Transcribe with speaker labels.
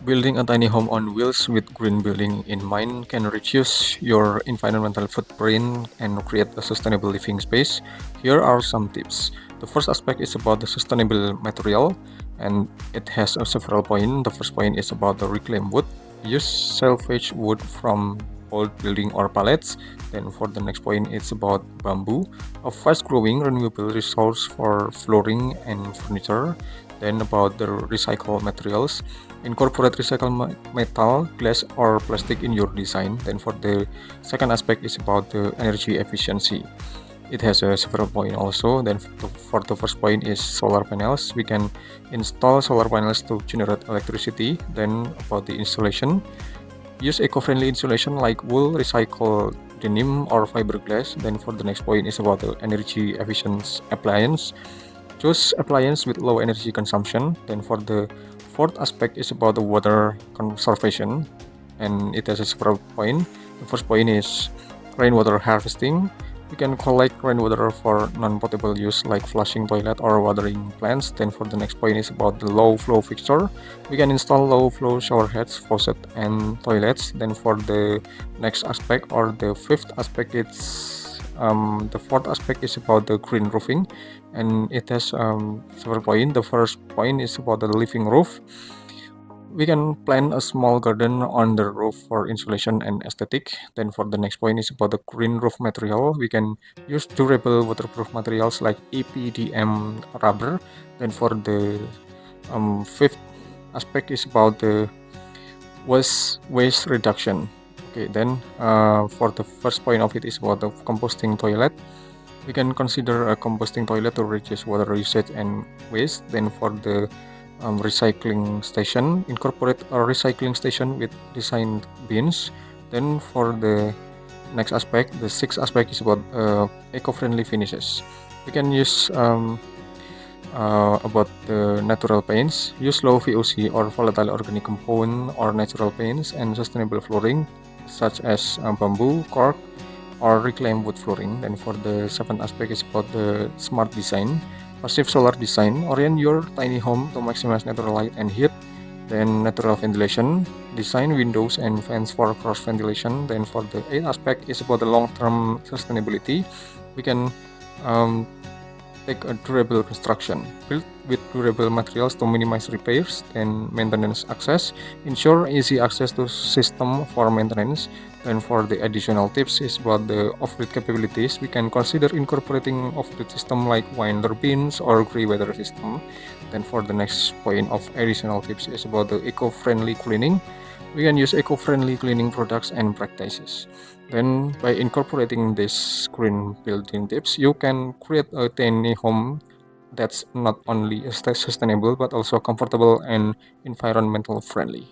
Speaker 1: Building a tiny home on wheels with green building in mind can reduce your environmental footprint and create a sustainable living space. Here are some tips. The first aspect is about the sustainable material, and it has several points. The first point is about the reclaimed wood. Use salvage wood from old building or pallets. Then for the next point, it's about bamboo, a fast-growing renewable resource for flooring and furniture. Then about the recycled materials, incorporate recycled metal, glass, or plastic in your design. Then for the second aspect is about the energy efficiency. It has a several point also. Then for the first point is solar panels. We can install solar panels to generate electricity. Then about the installation, use eco-friendly insulation like wool, recycle denim or fiberglass. Then for the next point is about the energy efficient appliance. Choose appliance with low energy consumption. Then for the fourth aspect is about the water conservation, and it has a several point. The first point is rainwater harvesting. We can collect rainwater for non-potable use like flushing toilet or watering plants. Then for the next point is about the low flow fixture. We can install low flow shower heads, faucet, and toilets. Then for the next aspect or the fifth aspect, it's the fourth aspect is about the green roofing, and it has several points. The first point is about the living roof. We can plant a small garden on the roof for insulation and aesthetic. Then for the next point is about the green roof material. We can use durable waterproof materials like EPDM rubber. Then for the fifth aspect is about the waste reduction. Okay, then for the first point of it is about the composting toilet. We can consider a composting toilet to reduce water usage and waste. Then for the recycling station, incorporate a recycling station with designed bins. Then for the next aspect, the sixth aspect is about eco-friendly finishes. We can use about the natural paints. Use low VOC or volatile organic compound or natural paints and sustainable flooring such as bamboo, cork, or reclaimed wood flooring. Then for the seventh aspect is about the smart design. Passive solar design. Orient your tiny home to maximize natural light and heat. Then natural ventilation. Design windows and fans for cross ventilation. Then for the eighth aspect is about the long-term sustainability. We can um, take a durable construction. Build with durable materials to minimize repairs and maintenance access. Ensure easy access to system for maintenance. And for the additional tips is about the off-grid capabilities. We can consider incorporating off-grid system like winder bins or gray weather system. Then for the next point of additional tips is about the eco-friendly cleaning. We can use eco-friendly cleaning products and practices. Then by incorporating these green building tips, you can create a tiny home that's not only sustainable but also comfortable and environmental friendly.